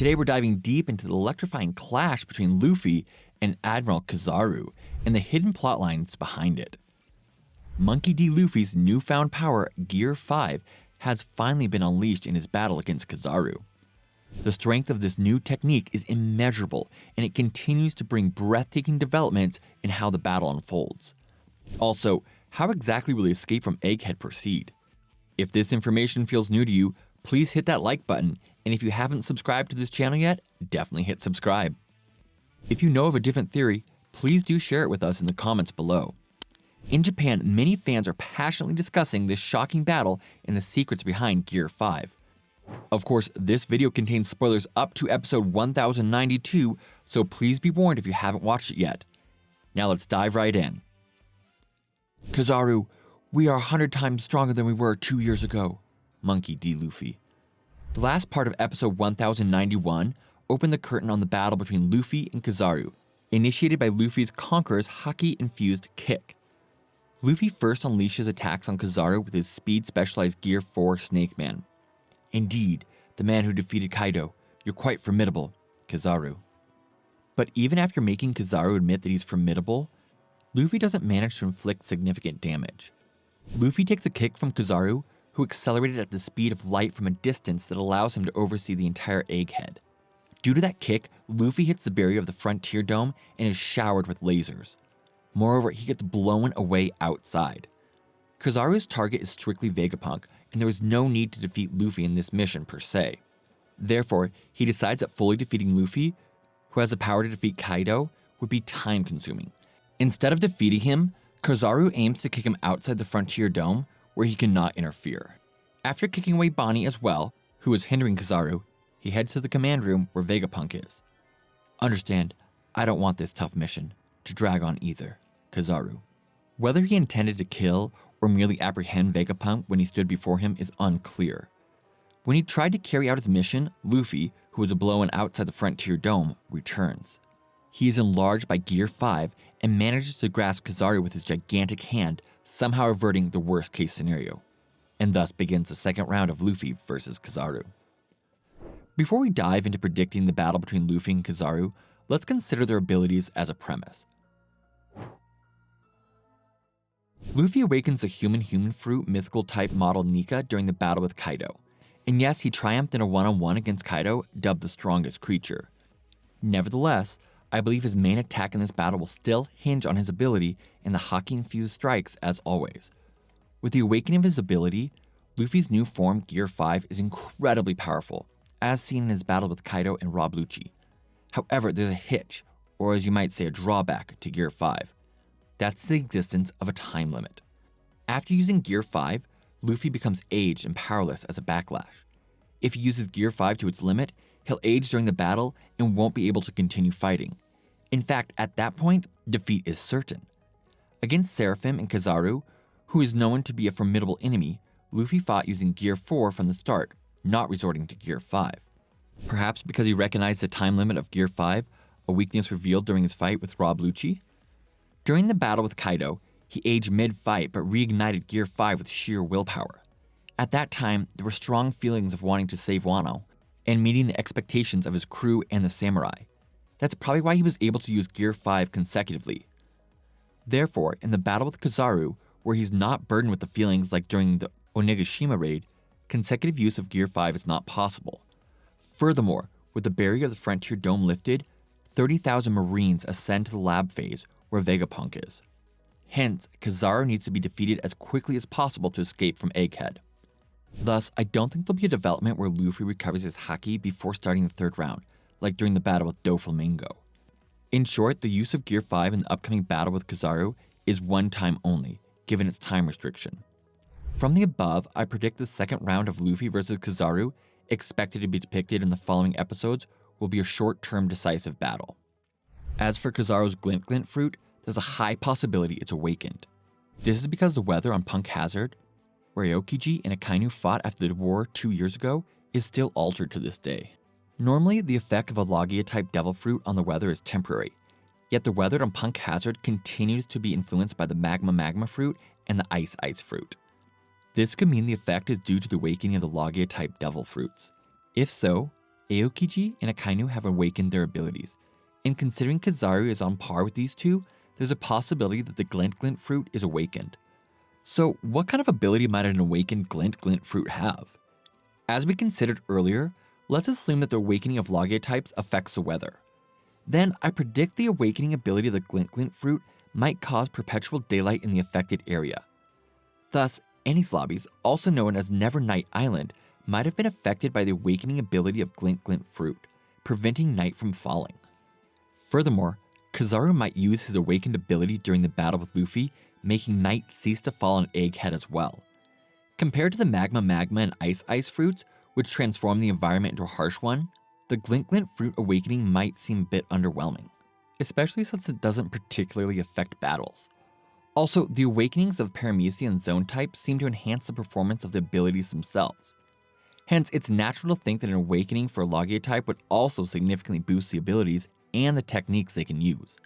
Today we're diving deep into the electrifying clash between Luffy and Admiral Kizaru and the hidden plotlines behind it. Monkey D. Luffy's newfound power, Gear 5, has finally been unleashed in his battle against Kizaru. The strength of this new technique is immeasurable, and it continues to bring breathtaking developments in how the battle unfolds. Also, how exactly will the escape from Egghead proceed? If this information feels new to you, please hit that like button, and if you haven't subscribed to this channel yet, definitely hit subscribe. If you know of a different theory, please do share it with us in the comments below. In Japan, many fans are passionately discussing this shocking battle and the secrets behind Gear 5. Of course, this video contains spoilers up to episode 1092, so please be warned if you haven't watched it yet. Now let's dive right in. Kizaru, we are 100 times stronger than we were 2 years ago, Monkey D. Luffy. The last part of episode 1091 opened the curtain on the battle between Luffy and Kizaru, initiated by Luffy's Conqueror's Haki-infused kick. Luffy first unleashes attacks on Kizaru with his speed-specialized Gear 4 Snake Man. Indeed, the man who defeated Kaido, you're quite formidable, Kizaru. But even after making Kizaru admit that he's formidable, Luffy doesn't manage to inflict significant damage. Luffy takes a kick from Kizaru, who accelerated at the speed of light from a distance that allows him to oversee the entire Egghead. Due to that kick, Luffy hits the barrier of the Frontier Dome and is showered with lasers. Moreover, he gets blown away outside. Kizaru's target is strictly Vegapunk, and there is no need to defeat Luffy in this mission per se. Therefore, he decides that fully defeating Luffy, who has the power to defeat Kaido, would be time-consuming. Instead of defeating him, Kizaru aims to kick him outside the Frontier Dome, where he cannot interfere. After kicking away Bonnie as well, who is hindering Kizaru, he heads to the command room where Vegapunk is. Understand, I don't want this tough mission to drag on either, Kizaru. Whether he intended to kill or merely apprehend Vegapunk when he stood before him is unclear. When he tried to carry out his mission, Luffy, who was blown outside the Frontier Dome, returns. He is enlarged by Gear 5 and manages to grasp Kizaru with his gigantic hand, somehow averting the worst case scenario, and thus begins the second round of Luffy versus Kizaru. Before we dive into predicting the battle between Luffy and Kizaru, let's consider their abilities as a premise. Luffy awakens the human fruit mythical type model Nika during the battle with Kaido, and yes, he triumphed in a one-on-one against Kaido, dubbed the strongest creature. Nevertheless, I believe his main attack in this battle will still hinge on his ability and the Haki-infused strikes as always. With the awakening of his ability, Luffy's new form, Gear 5, is incredibly powerful, as seen in his battle with Kaido and Rob Lucci. However, there's a hitch, or as you might say a drawback, to Gear 5. That's the existence of a time limit. After using Gear 5, Luffy becomes aged and powerless as a backlash. If he uses Gear 5 to its limit, he'll age during the battle and won't be able to continue fighting. In fact, at that point, defeat is certain. Against Seraphim and Kizaru, who is known to be a formidable enemy, Luffy fought using Gear 4 from the start, not resorting to Gear 5. Perhaps because he recognized the time limit of Gear 5, a weakness revealed during his fight with Rob Lucci. During the battle with Kaido, he aged mid-fight but reignited Gear 5 with sheer willpower. At that time, there were strong feelings of wanting to save Wano, and meeting the expectations of his crew and the samurai. That's probably why he was able to use Gear 5 consecutively. Therefore, in the battle with Kizaru, where he's not burdened with the feelings like during the Onigashima raid, consecutive use of Gear 5 is not possible. Furthermore, with the barrier of the Frontier Dome lifted, 30,000 Marines ascend to the lab phase where Vegapunk is. Hence, Kizaru needs to be defeated as quickly as possible to escape from Egghead. Thus, I don't think there'll be a development where Luffy recovers his Haki before starting the third round, like during the battle with Doflamingo. In short, the use of Gear 5 in the upcoming battle with Kizaru is one time only, given its time restriction. From the above, I predict the second round of Luffy versus Kizaru, expected to be depicted in the following episodes, will be a short-term decisive battle. As for Kizaru's Glint fruit, there's a high possibility it's awakened. This is because the weather on Punk Hazard, where Aokiji and Akainu fought after the war 2 years ago, is still altered to this day. Normally, the effect of a Logia-type devil fruit on the weather is temporary, yet the weather on Punk Hazard continues to be influenced by the Magma fruit and the Ice fruit. This could mean the effect is due to the awakening of the Logia-type devil fruits. If so, Aokiji and Akainu have awakened their abilities, and considering Kizaru is on par with these two, there's a possibility that the Glint Glint fruit is awakened. So what kind of ability might an awakened Glint Glint fruit have? As we considered earlier, let's assume that the awakening of Logia types affects the weather. Then I predict the awakening ability of the Glint Glint fruit might cause perpetual daylight in the affected area. Thus, Enies Lobbies, also known as Never Night Island, might have been affected by the awakening ability of Glint Glint fruit, preventing night from falling. Furthermore, Kizaru might use his awakened ability during the battle with Luffy, making night cease to fall on Egghead as well. Compared to the Magma and Ice fruits, which transform the environment into a harsh one, the Glint Glint fruit awakening might seem a bit underwhelming, especially since it doesn't particularly affect battles. Also, the awakenings of Paramecia and Zone types seem to enhance the performance of the abilities themselves. Hence, it's natural to think that an awakening for a Logia type would also significantly boost the abilities and the techniques they can use.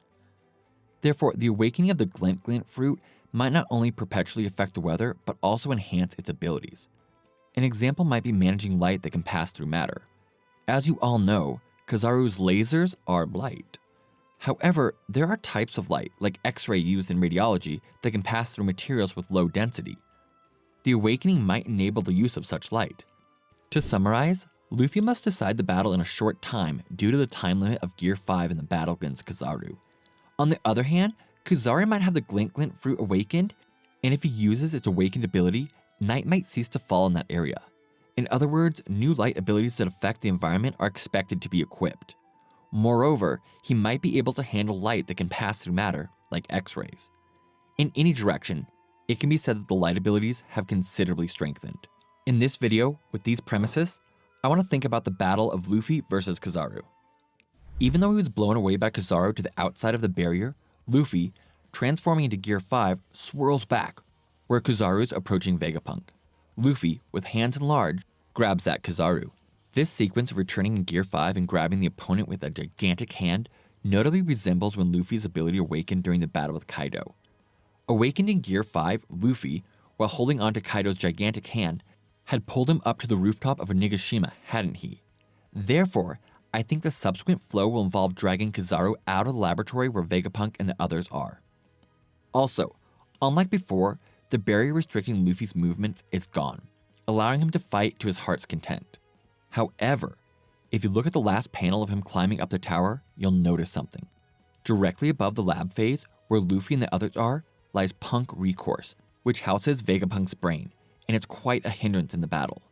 Therefore, the awakening of the Glint Glint fruit might not only perpetually affect the weather, but also enhance its abilities. An example might be managing light that can pass through matter. As you all know, Kizaru's lasers are light. However, there are types of light, like X-ray used in radiology, that can pass through materials with low density. The awakening might enable the use of such light. To summarize, Luffy must decide the battle in a short time due to the time limit of Gear 5 in the battle against Kizaru. On the other hand, Kizaru might have the Glint Glint fruit awakened, and if he uses its awakened ability, night might cease to fall in that area. In other words, new light abilities that affect the environment are expected to be equipped. Moreover, he might be able to handle light that can pass through matter, like X-rays. In any direction, it can be said that the light abilities have considerably strengthened. In this video, with these premises, I want to think about the battle of Luffy versus Kizaru. Even though he was blown away by Kizaru to the outside of the barrier, Luffy, transforming into Gear 5, swirls back, where Kizaru is approaching Vegapunk. Luffy, with hands enlarged, grabs at Kizaru. This sequence of returning in Gear 5 and grabbing the opponent with a gigantic hand notably resembles when Luffy's ability awakened during the battle with Kaido. Awakened in Gear 5, Luffy, while holding onto Kaido's gigantic hand, had pulled him up to the rooftop of Onigashima, hadn't he? Therefore, I think the subsequent flow will involve dragging Kizaru out of the laboratory where Vegapunk and the others are. Also, unlike before, the barrier restricting Luffy's movements is gone, allowing him to fight to his heart's content. However, if you look at the last panel of him climbing up the tower, you'll notice something. Directly above the lab phase, where Luffy and the others are, lies Punk Recourse, which houses Vegapunk's brain, and it's quite a hindrance in the battle.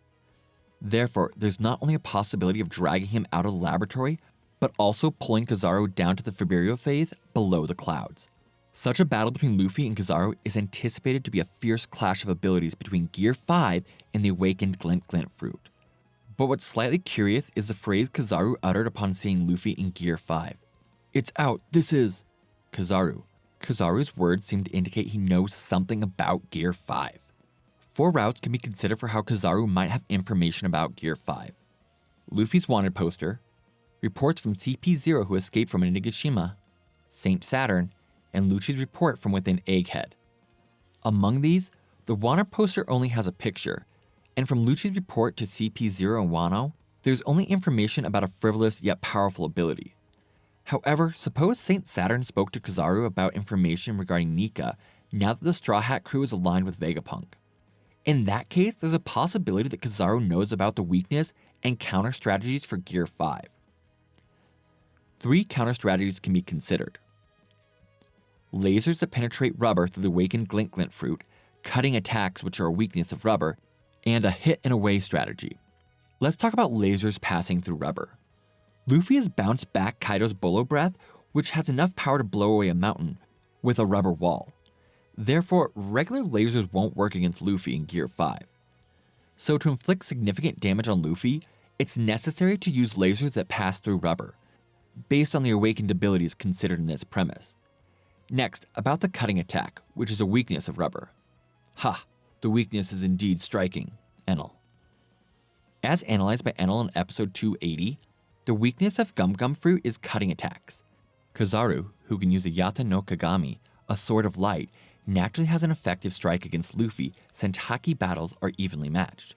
Therefore, there's not only a possibility of dragging him out of the laboratory, but also pulling Kizaru down to the Faberio phase below the clouds. Such a battle between Luffy and Kizaru is anticipated to be a fierce clash of abilities between Gear 5 and the awakened Glint Glint fruit. But what's slightly curious is the phrase Kizaru uttered upon seeing Luffy in Gear 5. "It's out, this is..." Kizaru. Kizaru's words seem to indicate he knows something about Gear 5. 4 routes can be considered for how Kizaru might have information about Gear 5. Luffy's wanted poster, reports from CP0 who escaped from Onigashima, Saint Saturn, and Lucci's report from within Egghead. Among these, the wanted poster only has a picture, and from Lucci's report to CP0 and Wano, there's only information about a frivolous yet powerful ability. However, suppose Saint Saturn spoke to Kizaru about information regarding Nika now that the Straw Hat crew is aligned with Vegapunk. In that case, there's a possibility that Kizaru knows about the weakness and counter strategies for Gear 5. 3 counter strategies can be considered. Lasers that penetrate rubber through the awakened Glint Glint fruit, cutting attacks which are a weakness of rubber, and a hit and away strategy. Let's talk about lasers passing through rubber. Luffy has bounced back Kaido's Bolo Breath, which has enough power to blow away a mountain, with a rubber wall. Therefore, regular lasers won't work against Luffy in Gear 5. So to inflict significant damage on Luffy, it's necessary to use lasers that pass through rubber, based on the awakened abilities considered in this premise. Next, about the cutting attack, which is a weakness of rubber. Ha, the weakness is indeed striking, Enel. As analyzed by Enel in episode 280, the weakness of Gum Gum Fruit is cutting attacks. Kizaru, who can use the Yata no Kagami, a sword of light, naturally has an effective strike against Luffy since haki battles are evenly matched.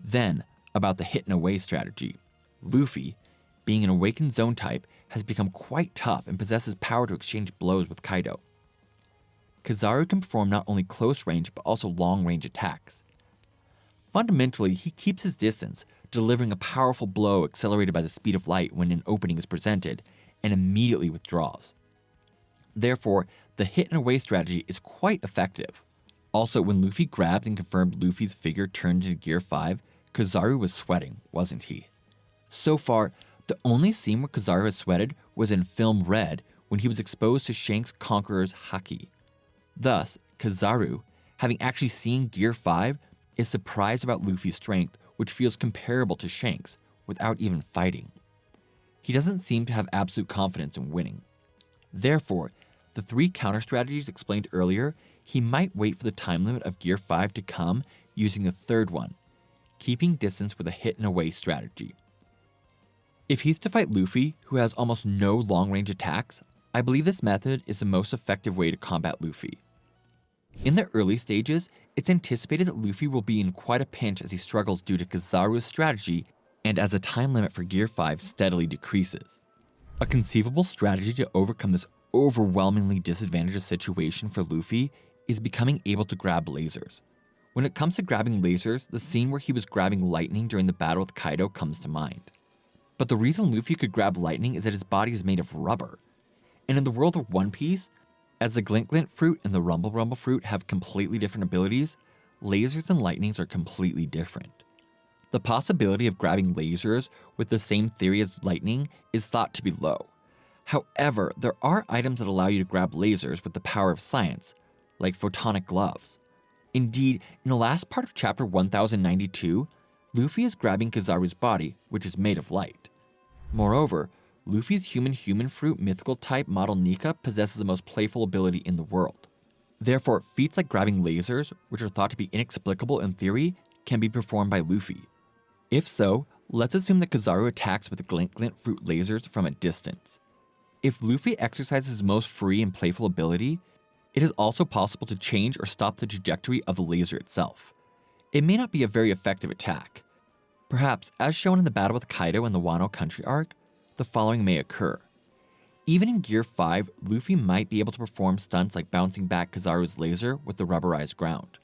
Then, about the hit and away strategy. Luffy, being an awakened zone type, has become quite tough and possesses power to exchange blows with Kaido. Kizaru can perform not only close range but also long range attacks. Fundamentally, he keeps his distance, delivering a powerful blow accelerated by the speed of light when an opening is presented, and immediately withdraws. Therefore, the hit and away strategy is quite effective. Also, when Luffy grabbed and confirmed Luffy's figure turned into Gear 5, Kizaru was sweating, wasn't he? So far, the only scene where Kizaru has sweated was in Film Red when he was exposed to Shanks' Conqueror's Haki. Thus, Kizaru, having actually seen Gear 5, is surprised about Luffy's strength, which feels comparable to Shanks, without even fighting. He doesn't seem to have absolute confidence in winning. Therefore, the 3 counter strategies explained earlier, he might wait for the time limit of Gear 5 to come using the third one, keeping distance with a hit and away strategy. If he's to fight Luffy, who has almost no long-range attacks, I believe this method is the most effective way to combat Luffy. In the early stages, it's anticipated that Luffy will be in quite a pinch as he struggles due to Kizaru's strategy and as the time limit for Gear 5 steadily decreases. A conceivable strategy to overcome this overwhelmingly disadvantageous situation for Luffy is becoming able to grab lasers. When it comes to grabbing lasers, the scene where he was grabbing lightning during the battle with Kaido comes to mind. But the reason Luffy could grab lightning is that his body is made of rubber. And in the world of One Piece, as the Glint Glint fruit and the Rumble Rumble fruit have completely different abilities, lasers and lightnings are completely different. The possibility of grabbing lasers with the same theory as lightning is thought to be low. However, there are items that allow you to grab lasers with the power of science, like photonic gloves. Indeed, in the last part of chapter 1092, Luffy is grabbing Kizaru's body, which is made of light. Moreover, Luffy's human fruit mythical type model Nika possesses the most playful ability in the world. Therefore, feats like grabbing lasers, which are thought to be inexplicable in theory, can be performed by Luffy. If so, let's assume that Kizaru attacks with Glint Glint fruit lasers from a distance. If Luffy exercises his most free and playful ability, it is also possible to change or stop the trajectory of the laser itself. It may not be a very effective attack. Perhaps, as shown in the battle with Kaido in the Wano Country arc, the following may occur. Even in Gear 5, Luffy might be able to perform stunts like bouncing back Kizaru's laser with the rubberized ground.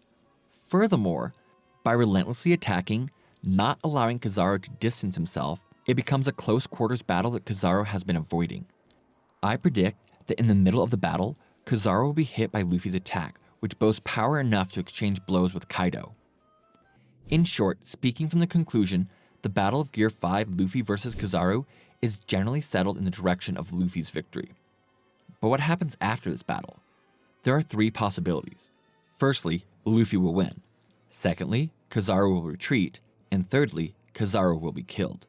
Furthermore, by relentlessly attacking, not allowing Kizaru to distance himself, it becomes a close quarters battle that Kizaru has been avoiding. I predict that in the middle of the battle, Kizaru will be hit by Luffy's attack, which boasts power enough to exchange blows with Kaido. In short, speaking from the conclusion, the battle of Gear 5 Luffy vs Kizaru is generally settled in the direction of Luffy's victory. But what happens after this battle? There are 3 possibilities. Firstly, Luffy will win. Secondly, Kizaru will retreat. And thirdly, Kizaru will be killed.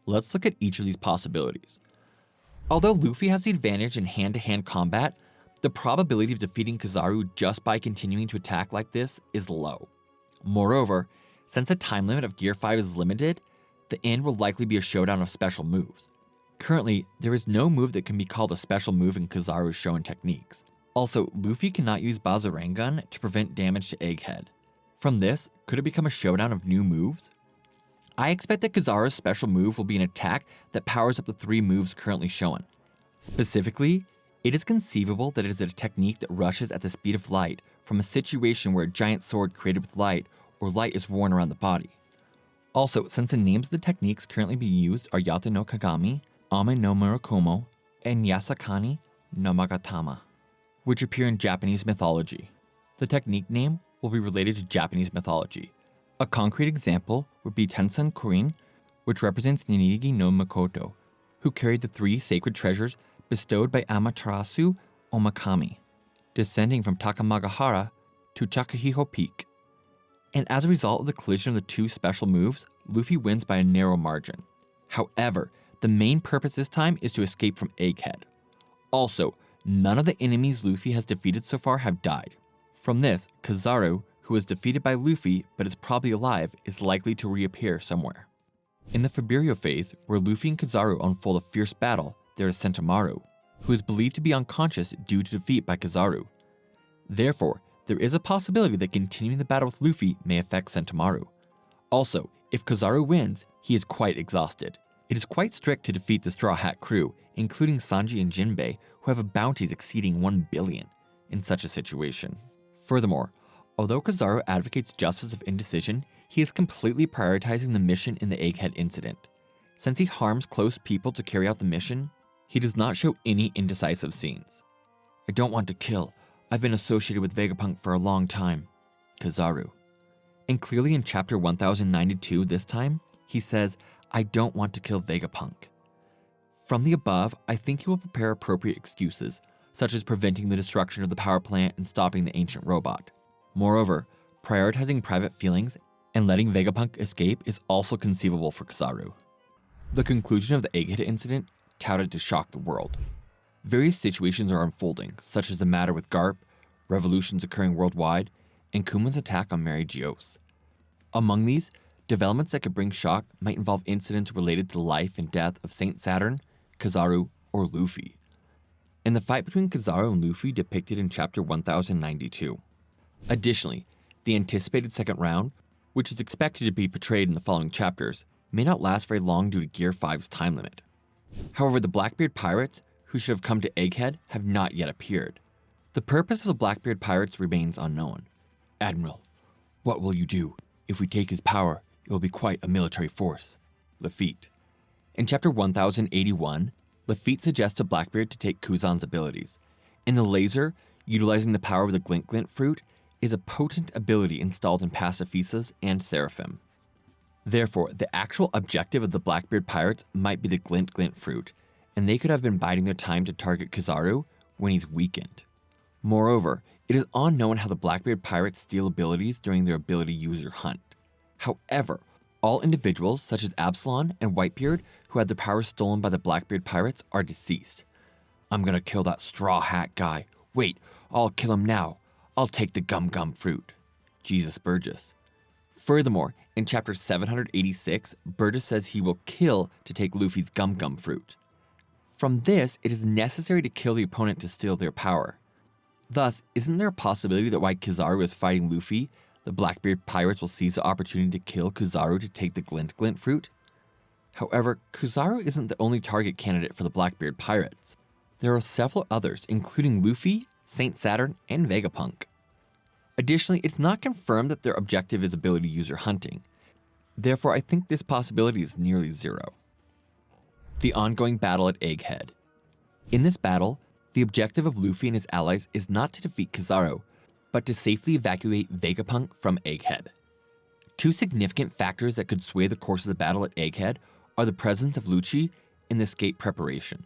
Let's look at each of these possibilities. Although Luffy has the advantage in hand-to-hand combat, the probability of defeating Kizaru just by continuing to attack like this is low. Moreover, since the time limit of Gear 5 is limited, the end will likely be a showdown of special moves. Currently, there is no move that can be called a special move in Kizaru's shown techniques. Also, Luffy cannot use Bazarangan to prevent damage to Egghead. From this, could it become a showdown of new moves? I expect that Kizaru's special move will be an attack that powers up the 3 moves currently shown. Specifically, it is conceivable that it is a technique that rushes at the speed of light from a situation where a giant sword created with light or light is worn around the body. Also, since the names of the techniques currently being used are Yata no Kagami, Ame no Murakumo, and Yasakani no Magatama, which appear in Japanese mythology. The technique name will be related to Japanese mythology. A concrete example would be Tensan Kurin, which represents Ninigi no Makoto, who carried the 3 sacred treasures bestowed by Amaterasu Omakami, descending from Takamagahara to Chakahiho Peak. And as a result of the collision of the 2 special moves, Luffy wins by a narrow margin. However, the main purpose this time is to escape from Egghead. Also, none of the enemies Luffy has defeated so far have died. From this, Kizaru, who was defeated by Luffy but is probably alive, is likely to reappear somewhere. In the Faburio phase, where Luffy and Kizaru unfold a fierce battle, there is Sentomaru, who is believed to be unconscious due to defeat by Kizaru. Therefore, there is a possibility that continuing the battle with Luffy may affect Sentomaru. Also, if Kizaru wins, he is quite exhausted. It is quite strict to defeat the Straw Hat crew, including Sanji and Jinbei, who have bounties exceeding 1 billion in such a situation. Furthermore, although Kizaru advocates justice of indecision, he is completely prioritizing the mission in the Egghead incident. Since he harms close people to carry out the mission, he does not show any indecisive scenes. I don't want to kill. I've been associated with Vegapunk for a long time. Kizaru. And clearly in chapter 1092 this time, he says, I don't want to kill Vegapunk. From the above, I think he will prepare appropriate excuses, such as preventing the destruction of the power plant and stopping the ancient robot. Moreover, prioritizing private feelings and letting Vegapunk escape is also conceivable for Kizaru. The conclusion of the Egghead incident touted to shock the world. Various situations are unfolding, such as the matter with Garp, revolutions occurring worldwide, and Kuma's attack on Mary Geoise. Among these, developments that could bring shock might involve incidents related to the life and death of Saint Saturn, Kizaru, or Luffy. And the fight between Kizaru and Luffy depicted in chapter 1092. Additionally, the anticipated second round, which is expected to be portrayed in the following chapters, may not last very long due to Gear 5's time limit. However, the Blackbeard pirates, who should have come to Egghead, have not yet appeared. The purpose of the Blackbeard pirates remains unknown. Admiral, what will you do? If we take his power, it will be quite a military force. Lafitte. In chapter 1081, Lafitte suggests to Blackbeard to take Kuzan's abilities, and the laser, utilizing the power of the Glint Glint fruit, is a potent ability installed in Pacifisas and Seraphim. Therefore, the actual objective of the Blackbeard pirates might be the Glint Glint fruit, and they could have been biding their time to target Kizaru when he's weakened. Moreover, it is unknown how the Blackbeard pirates steal abilities during their ability user hunt. However, all individuals such as Absalom and Whitebeard who had their powers stolen by the Blackbeard pirates are deceased. I'm gonna kill that straw hat guy. Wait, I'll kill him now. I'll take the Gum Gum fruit. Jesus Burgess. Furthermore, in chapter 786, Burgess says he will kill to take Luffy's Gum Gum fruit. From this, it is necessary to kill the opponent to steal their power. Thus, isn't there a possibility that while Kizaru is fighting Luffy, the Blackbeard pirates will seize the opportunity to kill Kizaru to take the Glint Glint fruit? However, Kizaru isn't the only target candidate for the Blackbeard pirates. There are several others, including Luffy, Saint Saturn, and Vegapunk. Additionally, it's not confirmed that their objective is ability user hunting. Therefore, I think this possibility is nearly zero. The ongoing battle at Egghead. In this battle, the objective of Luffy and his allies is not to defeat Kizaru, but to safely evacuate Vegapunk from Egghead. Two significant factors that could sway the course of the battle at Egghead are the presence of Lucci and the escape preparations.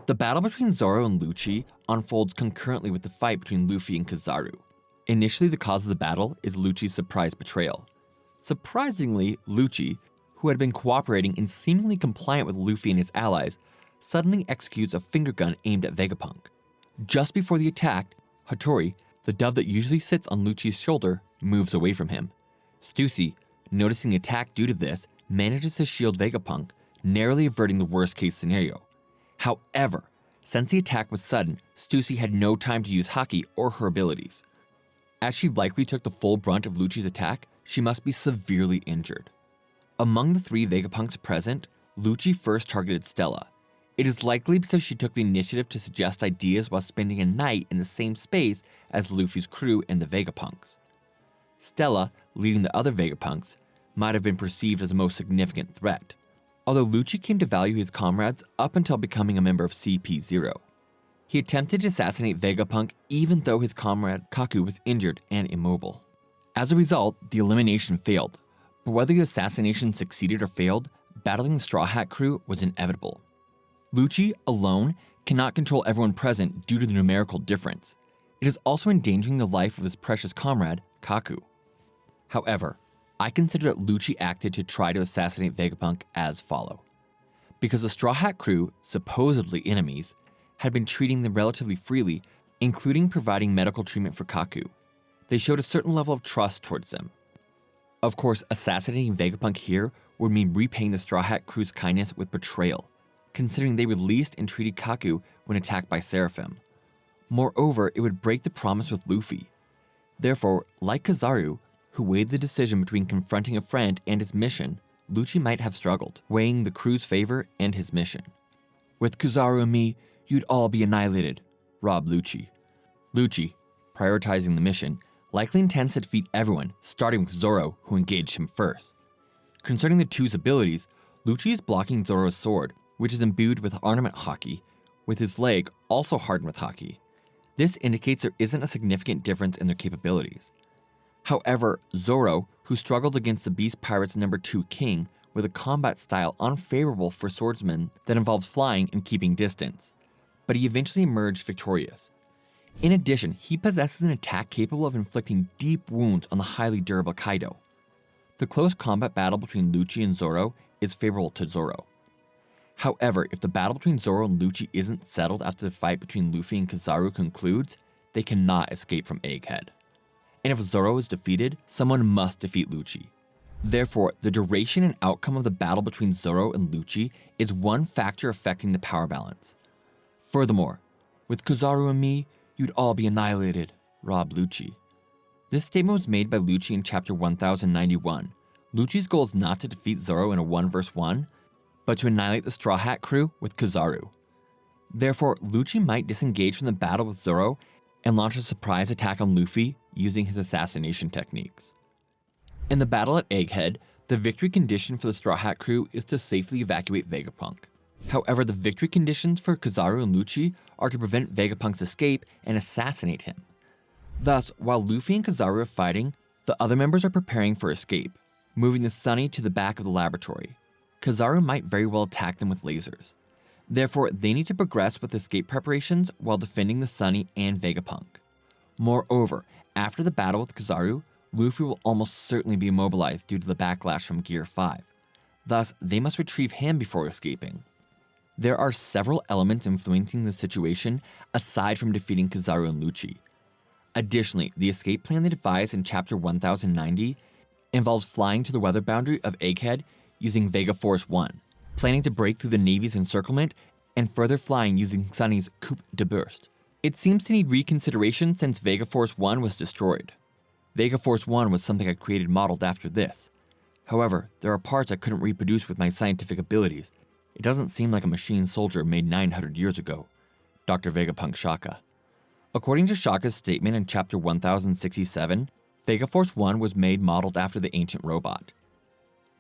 The battle between Zoro and Lucci unfolds concurrently with the fight between Luffy and Kizaru. Initially, the cause of the battle is Lucci's surprise betrayal. Surprisingly, Lucci, who had been cooperating and seemingly compliant with Luffy and his allies, suddenly executes a finger gun aimed at Vegapunk. Just before the attack, Hattori, the dove that usually sits on Lucci's shoulder, moves away from him. Stussy, noticing the attack due to this, manages to shield Vegapunk, narrowly averting the worst-case scenario. However, since the attack was sudden, Stussy had no time to use Haki or her abilities. As she likely took the full brunt of Lucci's attack, she must be severely injured. Among the three Vegapunks present, Lucci first targeted Stella. It is likely because she took the initiative to suggest ideas while spending a night in the same space as Luffy's crew and the Vegapunks. Stella, leading the other Vegapunks, might have been perceived as the most significant threat, although Lucci came to value his comrades up until becoming a member of CP0. He attempted to assassinate Vegapunk even though his comrade Kaku was injured and immobile. As a result, the elimination failed, but whether the assassination succeeded or failed, battling the Straw Hat crew was inevitable. Lucci, alone, cannot control everyone present due to the numerical difference. It is also endangering the life of his precious comrade, Kaku. However, I consider that Lucci acted to try to assassinate Vegapunk as follow. Because the Straw Hat crew, supposedly enemies, had been treating them relatively freely, including providing medical treatment for Kaku. They showed a certain level of trust towards them. Of course, assassinating Vegapunk here would mean repaying the Straw Hat crew's kindness with betrayal, considering they released and treated Kaku when attacked by Seraphim. Moreover, it would break the promise with Luffy. Therefore, like Kizaru, who weighed the decision between confronting a friend and his mission, Lucci might have struggled, weighing the crew's favor and his mission. "With Kizaru and me, you'd all be annihilated," Rob Lucci. Lucci, prioritizing the mission, likely intends to defeat everyone, starting with Zoro, who engaged him first. Concerning the two's abilities, Lucci is blocking Zoro's sword, which is imbued with ornament haki, with his leg also hardened with haki. This indicates there isn't a significant difference in their capabilities. However, Zoro, who struggled against the Beast Pirates #2 King with a combat style unfavorable for swordsmen that involves flying and keeping distance, but he eventually emerged victorious. In addition, he possesses an attack capable of inflicting deep wounds on the highly durable Kaido. The close combat battle between Lucci and Zoro is favorable to Zoro. However, if the battle between Zoro and Lucci isn't settled after the fight between Luffy and Kizaru concludes, they cannot escape from Egghead. And if Zoro is defeated, someone must defeat Lucci. Therefore, the duration and outcome of the battle between Zoro and Lucci is one factor affecting the power balance. Furthermore, "With Kizaru and me, you'd all be annihilated," Rob Lucci. This statement was made by Lucci in chapter 1091. Lucci's goal is not to defeat Zoro in a 1 vs 1, but to annihilate the Straw Hat crew with Kizaru. Therefore, Lucci might disengage from the battle with Zoro and launch a surprise attack on Luffy using his assassination techniques. In the battle at Egghead, the victory condition for the Straw Hat crew is to safely evacuate Vegapunk. However, the victory conditions for Kizaru and Lucci are to prevent Vegapunk's escape and assassinate him. Thus, while Luffy and Kizaru are fighting, the other members are preparing for escape, moving the Sunny to the back of the laboratory. Kizaru might very well attack them with lasers. Therefore, they need to progress with escape preparations while defending the Sunny and Vegapunk. Moreover, after the battle with Kizaru, Luffy will almost certainly be immobilized due to the backlash from Gear 5. Thus, they must retrieve him before escaping. There are several elements influencing the situation aside from defeating Kizaru and Lucci. Additionally, the escape plan they devised in chapter 1090 involves flying to the weather boundary of Egghead using Vega Force 1, planning to break through the Navy's encirclement, and further flying using Sunny's Coupe de Burst. It seems to need reconsideration since Vega Force 1 was destroyed. Vega Force 1 was something I created modeled after this. However, there are parts I couldn't reproduce with my scientific abilities. It doesn't seem like a machine soldier made 900 years ago. Dr. Vegapunk Shaka. According to Shaka's statement in chapter 1067, Vega Force 1 was made modeled after the ancient robot.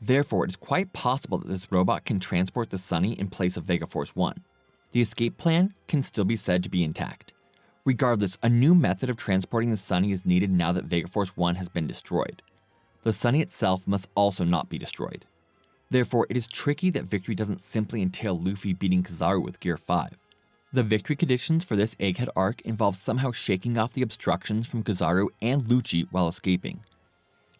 Therefore, it is quite possible that this robot can transport the Sunny in place of Vega Force 1. The escape plan can still be said to be intact. Regardless, a new method of transporting the Sunny is needed now that Vega Force 1 has been destroyed. The Sunny itself must also not be destroyed. Therefore, it is tricky that victory doesn't simply entail Luffy beating Kizaru with Gear 5. The victory conditions for this Egghead arc involve somehow shaking off the obstructions from Kizaru and Lucci while escaping.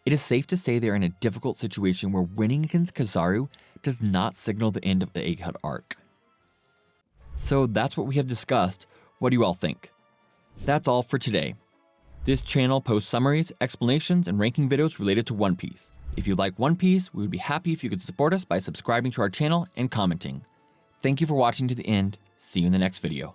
It is safe to say they are in a difficult situation where winning against Kizaru does not signal the end of the Egghead arc. So that's what we have discussed. What do you all think? That's all for today. This channel posts summaries, explanations, and ranking videos related to One Piece. If you like One Piece, we would be happy if you could support us by subscribing to our channel and commenting. Thank you for watching to the end. See you in the next video.